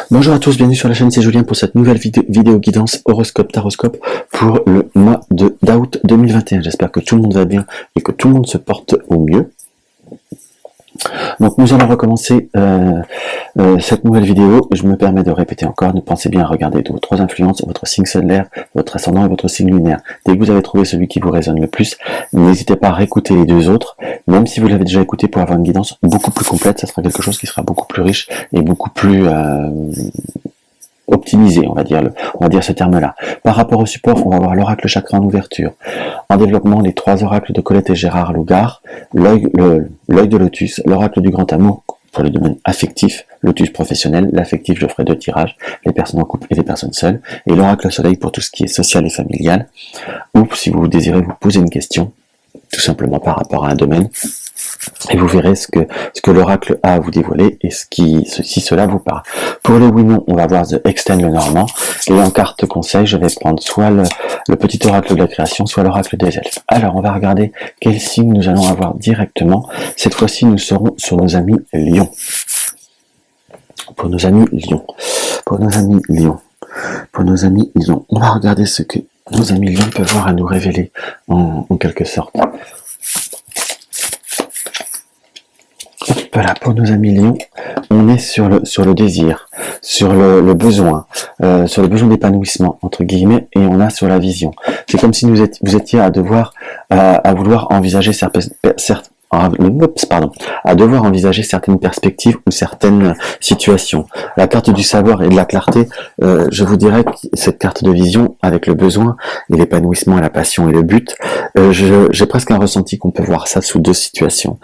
Bonjour à tous, bienvenue sur la chaîne, c'est Julien pour cette nouvelle vidéo guidance horoscope taroscope pour le mois d'août 2021. J'espère que tout le monde va bien et que tout le monde se porte au mieux. Donc nous allons recommencer cette nouvelle vidéo. Je me permets de répéter encore, ne pensez bien à regarder vos trois influences, votre signe solaire, votre ascendant et votre signe lunaire. Dès que vous avez trouvé celui qui vous résonne le plus, n'hésitez pas à réécouter les deux autres, même si vous l'avez déjà écouté, pour avoir une guidance beaucoup plus complète. Ça sera quelque chose qui sera beaucoup plus riche et beaucoup plus optimisé, on va dire ce terme-là. Par rapport au support, on va voir l'oracle chakra en ouverture. En développement, les trois oracles de Colette et Gérard Lougard, l'œil de Lotus, l'oracle du grand amour pour les domaines affectifs, Lotus professionnel, l'affectif, je ferai 2 tirages, les personnes en couple et les personnes seules, et l'oracle soleil pour tout ce qui est social et familial, ou si vous désirez vous poser une question, tout simplement par rapport à un domaine, et vous verrez ce que l'oracle a à vous dévoiler et si cela vous parle. Pour le oui-non, on va voir The Extend le Normand, et en carte conseil, je vais prendre soit le petit oracle de la création, soit l'oracle des elfes. Alors, on va regarder quel signe nous allons avoir directement. Cette fois-ci, nous serons sur nos amis Lions. Pour nos amis Lions. Pour nos amis Lions. Pour nos amis Lions. On va regarder ce que nos amis Lions peuvent voir à nous révéler en quelque sorte. Voilà, pour nos amis Lions, on est sur le désir, sur le besoin, sur le besoin d'épanouissement, entre guillemets, et on a sur la vision. C'est comme si vous étiez à vouloir envisager à devoir envisager certaines perspectives ou certaines situations. La carte du savoir et de la clarté, je vous dirais que cette carte de vision, avec le besoin et l'épanouissement, la passion et le but, j'ai presque un ressenti qu'on peut voir ça sous 2 situations,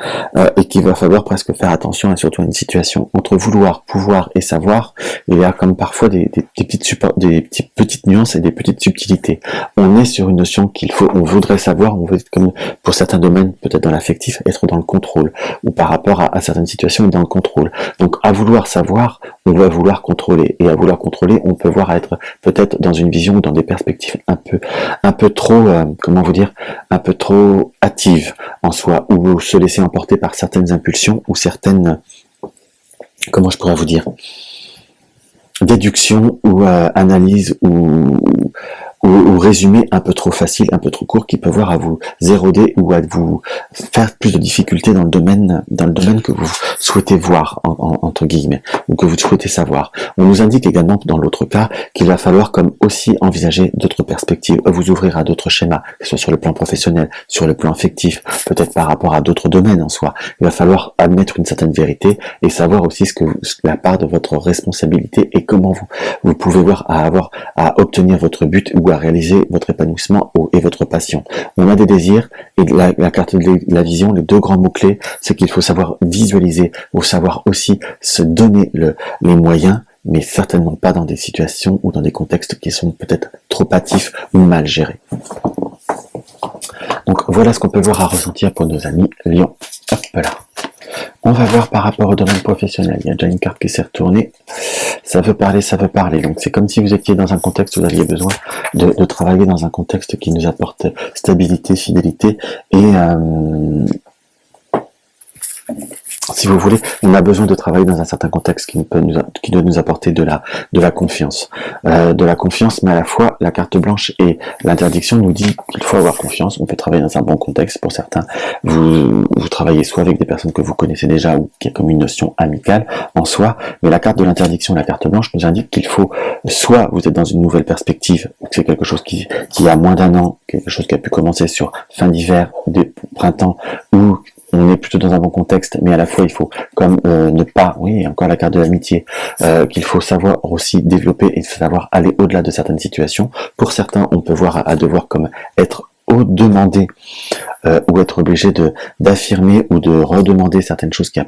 et qu'il va falloir presque faire attention, et surtout à une situation entre vouloir, pouvoir et savoir. Il y a comme parfois des petites nuances et des petites subtilités. On est sur une notion on voudrait savoir, on veut, comme pour certains domaines, peut-être dans l'affectif, être dans le contrôle, ou par rapport à certaines situations, dans le contrôle. Donc à vouloir savoir, on va vouloir contrôler, et à vouloir contrôler, on peut voir être peut-être dans une vision ou dans des perspectives un peu trop, un peu trop hâtives en soi, ou se laisser emporter par certaines impulsions ou certaines, comment je pourrais vous dire, déduction ou analyse ou résumé un peu trop facile, un peu trop court, qui peut voir à vous éroder ou à vous faire plus de difficultés dans le domaine que vous souhaitez voir, entre guillemets, ou que vous souhaitez savoir. On nous indique également, dans l'autre cas, qu'il va falloir comme aussi envisager d'autres perspectives, vous ouvrir à d'autres schémas, que ce soit sur le plan professionnel, sur le plan affectif, peut-être par rapport à d'autres domaines en soi. Il va falloir admettre une certaine vérité et savoir aussi la part de votre responsabilité et comment vous pouvez voir à obtenir votre but ou à réaliser votre épanouissement et votre passion. On a des désirs, et la carte de la vision, les 2 grands mots-clés, c'est qu'il faut savoir visualiser, ou savoir aussi se donner les moyens, mais certainement pas dans des situations ou dans des contextes qui sont peut-être trop hâtifs ou mal gérés. Donc voilà ce qu'on peut voir à ressentir pour nos amis Lions. Hop là. On va voir par rapport au domaine professionnel. Il y a déjà une carte qui s'est retournée. Ça veut parler. Donc c'est comme si vous étiez dans un contexte où vous aviez besoin de travailler dans un contexte qui nous apporte stabilité, fidélité et si vous voulez, on a besoin de travailler dans un certain contexte qui doit nous apporter de la confiance. Mais à la fois, la carte blanche et l'interdiction nous dit qu'il faut avoir confiance. On peut travailler dans un bon contexte. Pour certains, vous travaillez soit avec des personnes que vous connaissez déjà ou qui est comme une notion amicale en soi. Mais la carte de l'interdiction, la carte blanche, nous indique qu'il faut soit vous êtes dans une nouvelle perspective, c'est quelque chose qui a moins d'1 an, quelque chose qui a pu commencer sur fin d'hiver, printemps, ou on est plutôt dans un bon contexte, mais à la fois il faut comme ne pas, oui, encore la carte de l'amitié, qu'il faut savoir aussi développer et savoir aller au-delà de certaines situations. Pour certains, on peut voir à devoir comme être demandé ou être obligé d'affirmer ou de redemander certaines choses qui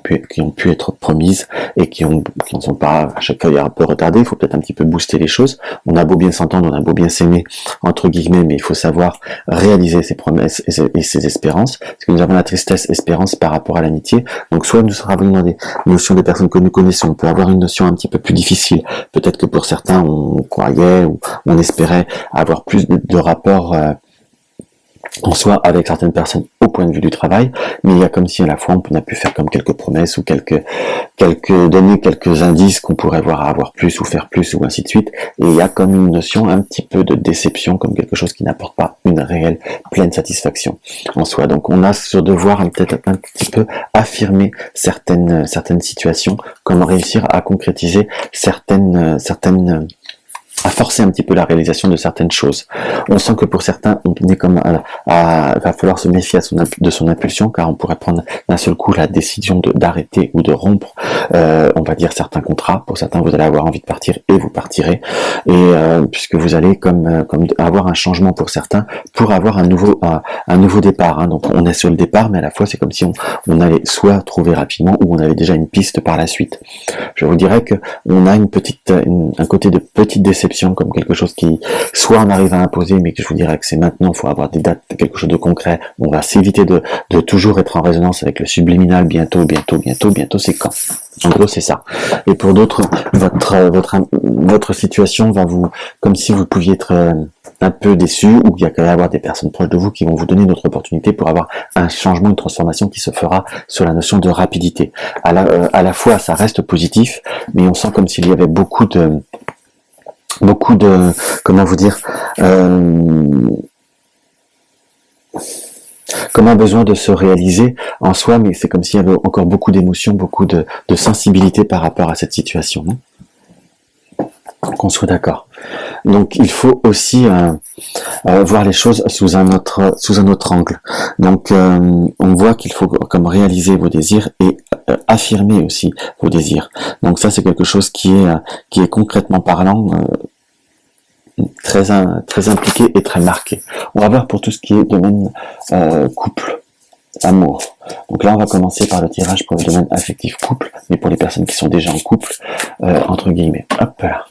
ont pu être promises et qui ne sont pas à chaque fois un peu retardées. Il faut peut-être un petit peu booster les choses. On a beau bien s'entendre, on a beau bien s'aimer, entre guillemets, mais il faut savoir réaliser ses promesses et ses espérances, parce que nous avons la tristesse, espérance par rapport à l'amitié. Donc soit nous travaillons dans des notions des personnes que nous connaissons, on peut avoir une notion un petit peu plus difficile. Peut-être que pour certains, on croyait ou on espérait avoir plus de rapports en soi avec certaines personnes au point de vue du travail, mais il y a comme si à la fois on a pu faire comme quelques promesses ou donner quelques indices qu'on pourrait voir à avoir plus ou faire plus ou ainsi de suite, et il y a comme une notion un petit peu de déception, comme quelque chose qui n'apporte pas une réelle pleine satisfaction en soi. Donc on a ce devoir peut-être un petit peu affirmer certaines situations, comment réussir à concrétiser à forcer un petit peu la réalisation de certaines choses. On sent que pour certains, on est comme va falloir se méfier de son impulsion, car on pourrait prendre d'un seul coup la décision d'arrêter ou de rompre, on va dire certains contrats. Pour certains, vous allez avoir envie de partir et vous partirez, et puisque vous allez comme avoir un changement pour certains, pour avoir un nouveau départ. Hein. Donc on est sur le départ, mais à la fois c'est comme si on allait soit trouver rapidement ou on avait déjà une piste par la suite. Je vous dirais que on a un côté de petite déception, comme quelque chose qui soit on arrive à imposer, mais que je vous dirais que c'est maintenant, il faut avoir des dates, quelque chose de concret. On va s'éviter de toujours être en résonance avec le subliminal, bientôt, c'est quand. En gros, c'est ça. Et pour d'autres, votre situation va comme si vous pouviez être un peu déçu, ou il y a quand même avoir des personnes proches de vous qui vont vous donner une autre opportunité pour avoir un changement, une transformation qui se fera sur la notion de rapidité. À la fois, ça reste positif, mais on sent comme s'il y avait beaucoup de, comment vous dire, comme un besoin de se réaliser en soi, mais c'est comme s'il y avait encore beaucoup d'émotions, beaucoup de sensibilité par rapport à cette situation. Qu'on soit d'accord. Donc il faut aussi voir les choses sous un autre angle. Donc on voit qu'il faut comme réaliser vos désirs et affirmer aussi vos désirs. Donc ça c'est quelque chose qui est concrètement parlant très impliqué et très marqué. On va voir pour tout ce qui est domaine couple, amour. Donc là on va commencer par le tirage pour le domaine affectif couple, mais pour les personnes qui sont déjà en couple, entre guillemets. Hop là.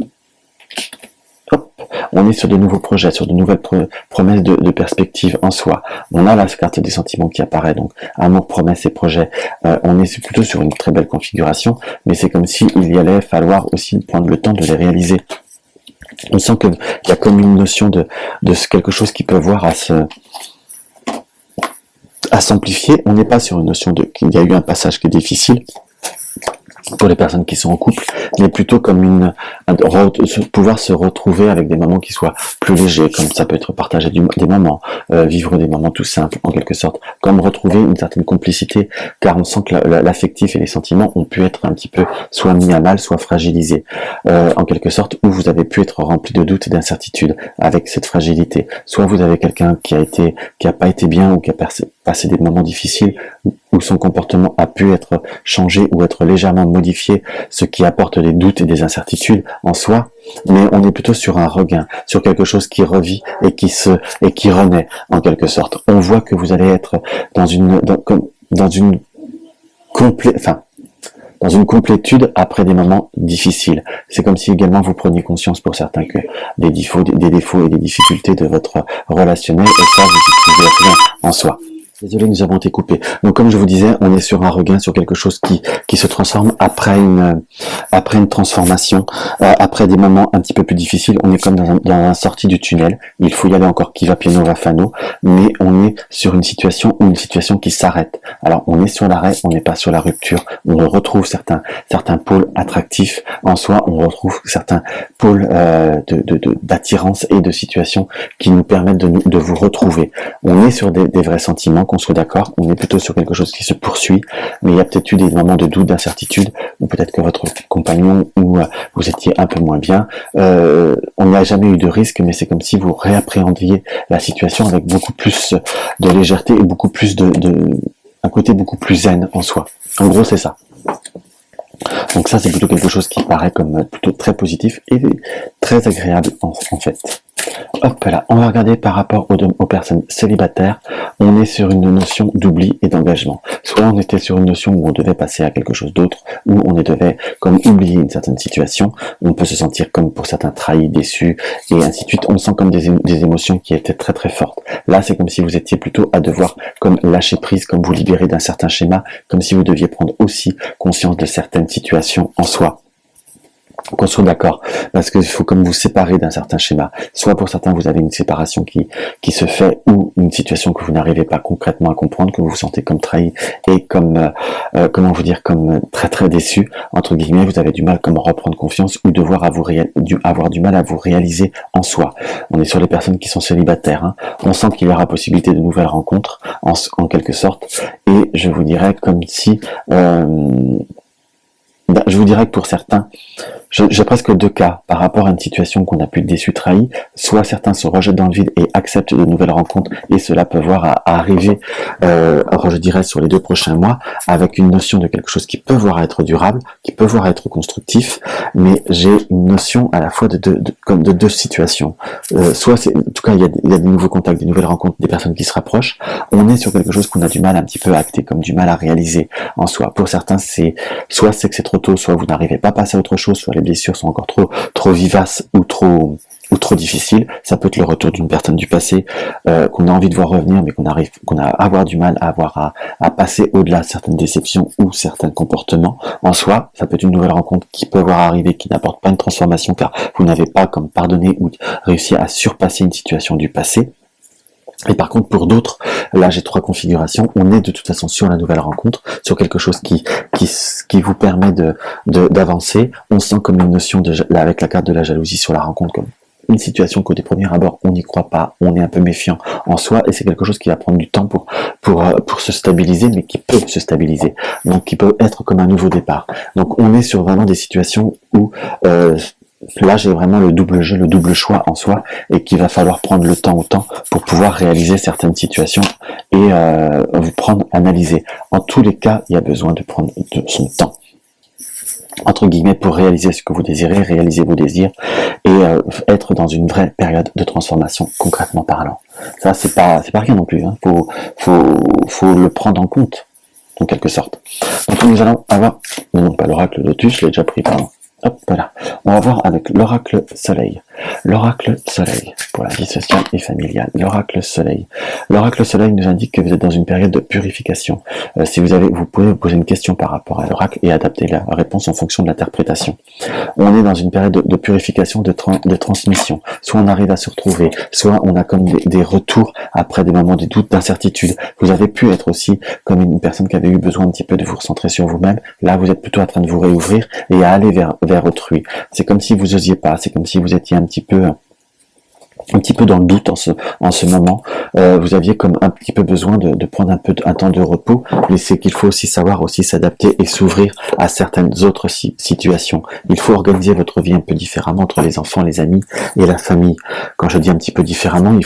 Hop, on est sur de nouveaux projets, sur de nouvelles promesses de perspectives en soi. On a la carte des sentiments qui apparaît, donc amour, promesses et projets. On est plutôt sur une très belle configuration, mais c'est comme si il y allait falloir aussi prendre le temps de les réaliser. On sent qu'il y a comme une notion de quelque chose qui peut voir à s'amplifier. On n'est pas sur une notion qu'il y a eu un passage qui est difficile pour les personnes qui sont en couple, mais plutôt comme pouvoir se retrouver avec des moments qui soient plus légers, comme ça peut être partager des moments, vivre des moments tout simples en quelque sorte, comme retrouver une certaine complicité, car on sent que l'affectif et les sentiments ont pu être un petit peu soit mis à mal, soit fragilisés, en quelque sorte, où vous avez pu être rempli de doutes et d'incertitudes avec cette fragilité. Soit vous avez quelqu'un qui a pas été bien ou qui a passé des moments difficiles, où son comportement a pu être changé ou être légèrement modifié, ce qui apporte des doutes et des incertitudes en soi, mais on est plutôt sur un regain, sur quelque chose qui revit et qui renaît en quelque sorte. On voit que vous allez être dans une complétude après des moments difficiles. C'est comme si également vous preniez conscience pour certains que des défauts et des difficultés de votre relationnel, et ça vous pouvez rien en soi. Désolé, nous avons été coupés. Donc, comme je vous disais, on est sur un regain, sur quelque chose qui se transforme après une transformation, après des moments un petit peu plus difficiles. On est comme dans un sortie du tunnel. Il faut y aller encore qui va piano va fano, mais on est sur une situation qui s'arrête. Alors, on est sur l'arrêt, on n'est pas sur la rupture. On retrouve certains pôles attractifs en soi. On retrouve certains pôles d'attirance et de situations qui nous permettent de vous retrouver. On est sur des vrais sentiments, qu'on soit d'accord, on est plutôt sur quelque chose qui se poursuit, mais il y a peut-être eu des moments de doute, d'incertitude, ou peut-être que votre compagnon ou vous étiez un peu moins bien. On n'a jamais eu de risque, mais c'est comme si vous réappréhendiez la situation avec beaucoup plus de légèreté et beaucoup plus un côté beaucoup plus zen en soi. En gros, c'est ça. Donc ça, c'est plutôt quelque chose qui paraît comme plutôt très positif et très agréable en fait. Hop là, on va regarder par rapport aux personnes célibataires. On est sur une notion d'oubli et d'engagement. Soit on était sur une notion où on devait passer à quelque chose d'autre, où on devait comme oublier une certaine situation. On peut se sentir comme pour certains trahis, déçus et ainsi de suite. On sent comme des émotions qui étaient très très fortes. Là, c'est comme si vous étiez plutôt à devoir comme lâcher prise, comme vous libérer d'un certain schéma, comme si vous deviez prendre aussi conscience de certaines situations en soi. qu'on soit d'accord, parce qu'il faut comme vous séparer d'un certain schéma. Soit pour certains, vous avez une séparation qui se fait, ou une situation que vous n'arrivez pas concrètement à comprendre, que vous vous sentez comme trahi et comme, comment vous dire, comme très très déçu, entre guillemets, vous avez du mal comme à reprendre confiance ou devoir avoir du mal à vous réaliser en soi. On est sur les personnes qui sont célibataires, hein. On sent qu'il y aura possibilité de nouvelles rencontres, en quelque sorte, et je vous dirais comme si, je vous dirais que pour certains, j'ai presque deux cas par rapport à une situation qu'on a pu être déçu, trahi. Soit certains se rejettent dans le vide et acceptent de nouvelles rencontres, et cela peut voir à arriver, je dirais, sur les 2 prochains mois, avec une notion de quelque chose qui peut voir être durable, qui peut voir être constructif, mais j'ai une notion à la fois de deux situations. Soit c'est, en tout cas, il y a des nouveaux contacts, des nouvelles rencontres, des personnes qui se rapprochent. On est sur quelque chose qu'on a du mal un petit peu à acter, comme du mal à réaliser en soi. Pour certains, soit c'est que c'est trop tôt, soit vous n'arrivez pas à passer à autre chose, soit les blessures sont encore trop vivaces ou trop difficiles. Ça peut être le retour d'une personne du passé qu'on a envie de voir revenir, mais qu'on a à avoir du mal à passer au-delà de certaines déceptions ou certains comportements en soi. Ça peut être une nouvelle rencontre qui peut avoir arrivé, qui n'apporte pas une transformation car vous n'avez pas comme pardonné ou réussi à surpasser une situation du passé. Et par contre, pour d'autres, là j'ai 3 configurations, on est de toute façon sur la nouvelle rencontre, sur quelque chose qui vous permet d'avancer. On sent comme une notion avec la carte de la jalousie sur la rencontre, comme une situation qu'au premier abord on n'y croit pas, on est un peu méfiant en soi, et c'est quelque chose qui va prendre du temps pour se stabiliser, mais qui peut se stabiliser, donc qui peut être comme un nouveau départ. Donc on est sur vraiment des situations où là, j'ai vraiment le double jeu, le double choix en soi, et qu'il va falloir prendre le temps au temps pour pouvoir réaliser certaines situations et vous prendre, analyser. En tous les cas, il y a besoin de prendre son temps, entre guillemets, pour réaliser ce que vous désirez, réaliser vos désirs et être dans une vraie période de transformation, concrètement parlant. Ça, c'est pas rien non plus. Hein. Faut le prendre en compte, en quelque sorte. Donc, nous allons avoir, non pas l'oracle Lotus, je l'ai déjà pris, pardon. Hop, voilà. On va voir avec l'oracle Soleil. L'oracle Soleil, pour la vie sociale et familiale. L'oracle Soleil. L'oracle Soleil nous indique que vous êtes dans une période de purification. Si vous pouvez vous poser une question par rapport à l'oracle et adapter la réponse en fonction de l'interprétation. On est dans une période de purification, de transmission. Soit on arrive à se retrouver, soit on a comme des retours après des moments de doute, d'incertitude. Vous avez pu être aussi comme une personne qui avait eu besoin un petit peu de vous recentrer sur vous-même. Là, vous êtes plutôt en train de vous réouvrir et à aller vers autrui. C'est comme si vous osiez pas, c'est comme si vous étiez un petit peu dans le doute en ce moment. Vous aviez comme un petit peu besoin de prendre un temps de repos, mais c'est qu'il faut aussi savoir aussi s'adapter et s'ouvrir à certaines autres situations. Il faut organiser votre vie un peu différemment entre les enfants, les amis et la famille. Quand je dis un petit peu différemment,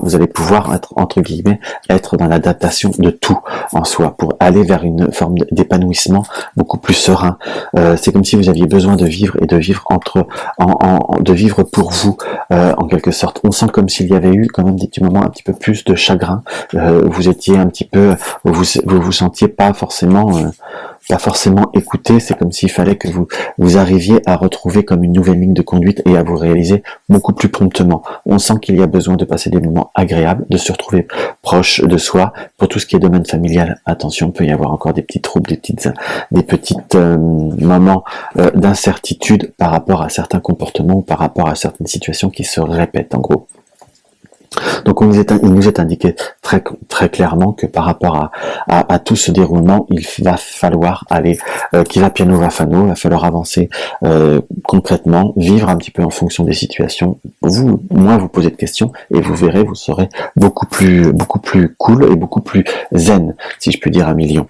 vous allez pouvoir être, entre guillemets, être dans l'adaptation de tout en soi pour aller vers une forme d'épanouissement beaucoup plus serein. C'est comme si vous aviez besoin de vivre et de vivre de vivre pour vous, en quelque sorte. On sent comme s'il y avait eu quand même des petits moments un petit peu plus de chagrin. Vous étiez un petit peu, vous sentiez pas forcément écouté. C'est comme s'il fallait que vous arriviez à retrouver comme une nouvelle ligne de conduite et à vous réaliser beaucoup plus promptement. On sent qu'il y a besoin de passer des moments agréables, de se retrouver proche de soi. Pour tout ce qui est domaine familial, attention, il peut y avoir encore des petits troubles, des petites moments d'incertitude par rapport à certains comportements ou par rapport à certaines situations qui se répètent en gros. Donc il nous est indiqué très très clairement que par rapport à tout ce déroulement, il va falloir aller, qui va piano va fano, il va falloir avancer concrètement, vivre un petit peu en fonction des situations. Moins vous posez de questions et vous verrez, vous serez beaucoup plus cool et beaucoup plus zen, si je puis dire un million.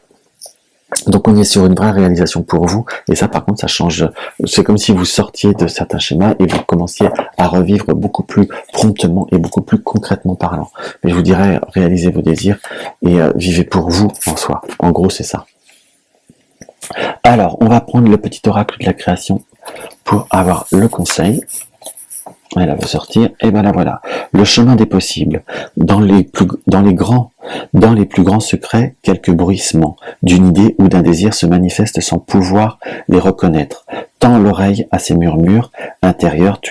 Donc on est sur une vraie réalisation pour vous, et ça par contre ça change, c'est comme si vous sortiez de certains schémas et vous commenciez à revivre beaucoup plus promptement et beaucoup plus concrètement parlant. Mais je vous dirais, réalisez vos désirs et vivez pour vous en soi. En gros c'est ça. Alors on va prendre le petit oracle de la création pour avoir le conseil. Elle va sortir, et ben là voilà, le chemin des possibles. Dans les plus grands secrets, quelques bruissements d'une idée ou d'un désir se manifestent sans pouvoir les reconnaître. Tends l'oreille à ces murmures intérieurs,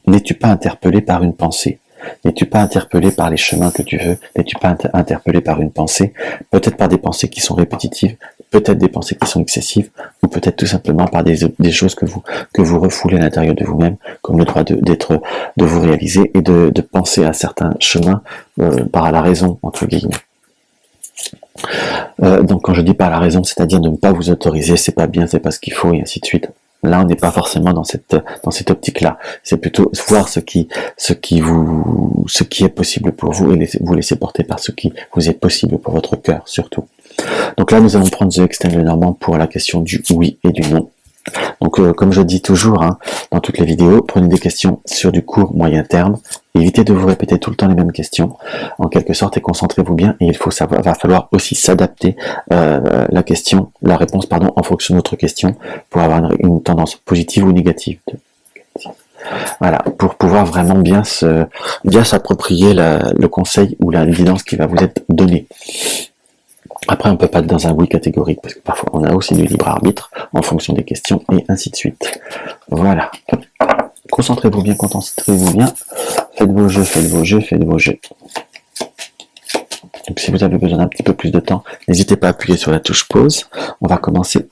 n'es-tu pas interpellé par une pensée? N'es-tu pas interpellé par les chemins que tu veux? N'es-tu pas interpellé par une pensée? Peut-être par des pensées qui sont répétitives, peut-être des pensées qui sont excessives, ou peut-être tout simplement par des choses que vous refoulez à l'intérieur de vous-même, comme le droit de vous réaliser et de penser à certains chemins par la raison, entre guillemets. Donc quand je dis par la raison, c'est-à-dire de ne pas vous autoriser, c'est pas bien, c'est pas ce qu'il faut, et ainsi de suite. Là, on n'est pas forcément dans cette optique-là. C'est plutôt voir ce qui est possible pour vous et vous laisser porter par ce qui vous est possible pour votre cœur, surtout. Donc là, nous allons prendre The Extend Lenormand pour la question du oui et du non. Donc, comme je dis toujours dans toutes les vidéos, prenez des questions sur du court, moyen terme. Évitez de vous répéter tout le temps les mêmes questions, en quelque sorte, et concentrez-vous bien. Et va falloir aussi s'adapter la réponse, en fonction de votre question, pour avoir une tendance positive ou négative. Voilà, pour pouvoir vraiment bien s'approprier le conseil ou la guidance qui va vous être donnée. Après, on peut pas être dans un oui catégorique, parce que parfois on a aussi du libre arbitre en fonction des questions, et ainsi de suite. Voilà. Concentrez-vous bien, faites vos jeux. Donc si vous avez besoin d'un petit peu plus de temps, n'hésitez pas à appuyer sur la touche pause. On va commencer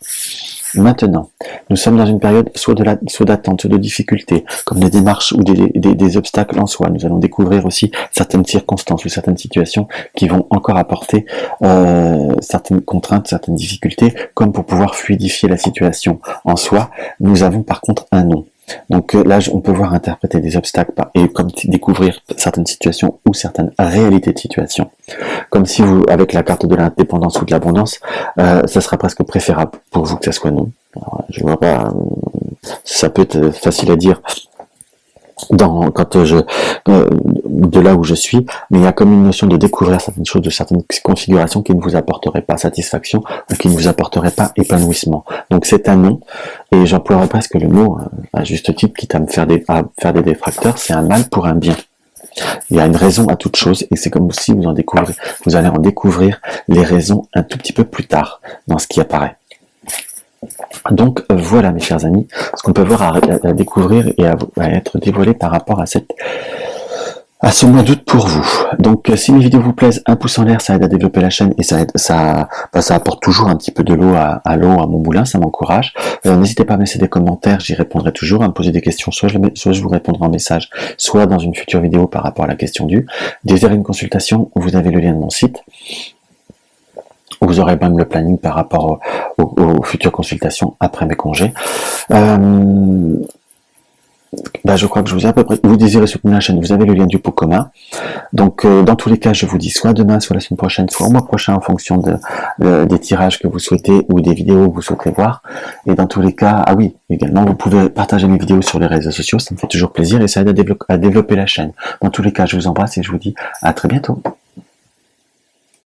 maintenant. Nous sommes dans une période soit d'attente, soit de difficulté, comme des démarches ou des obstacles en soi. Nous allons découvrir aussi certaines circonstances ou certaines situations qui vont encore apporter certaines contraintes, certaines difficultés, comme pour pouvoir fluidifier la situation en soi. Nous avons par contre un non. Donc là, on peut voir interpréter des obstacles et comme découvrir certaines situations ou certaines réalités de situation. Comme si vous, avec la carte de l'indépendance ou de l'abondance, ça sera presque préférable pour vous que ça soit non. Alors, je vois pas, ça peut être facile à dire de là où je suis, mais il y a comme une notion de découvrir certaines choses, de certaines configurations qui ne vous apporteraient pas satisfaction ou qui ne vous apporteraient pas épanouissement. Donc c'est un non, et j'emploierais presque le mot à juste titre, quitte à faire des détracteurs, c'est un mal pour un bien. Il y a une raison à toute chose, et c'est comme si vous allez en découvrir les raisons un tout petit peu plus tard dans ce qui apparaît. Donc voilà mes chers amis, ce qu'on peut voir à découvrir et à être dévoilé par rapport à ce mois d'août pour vous. Donc si mes vidéos vous plaisent, un pouce en l'air, ça aide à développer la chaîne et ça apporte toujours un petit peu de l'eau à mon moulin, ça m'encourage. N'hésitez pas à me laisser des commentaires, j'y répondrai toujours, à me poser des questions, soit je vous répondrai en message, soit dans une future vidéo par rapport à la question du. Désirez une consultation, vous avez le lien de mon site. Vous aurez même le planning par rapport aux futures consultations après mes congés. Je crois que je vous ai à peu près. Vous désirez soutenir la chaîne, vous avez le lien du pot commun. Donc, dans tous les cas, je vous dis soit demain, soit la semaine prochaine, soit au mois prochain, en fonction des tirages que vous souhaitez ou des vidéos que vous souhaitez voir. Et dans tous les cas, également, vous pouvez partager mes vidéos sur les réseaux sociaux, ça me fait toujours plaisir et ça aide à développer la chaîne. Dans tous les cas, je vous embrasse et je vous dis à très bientôt.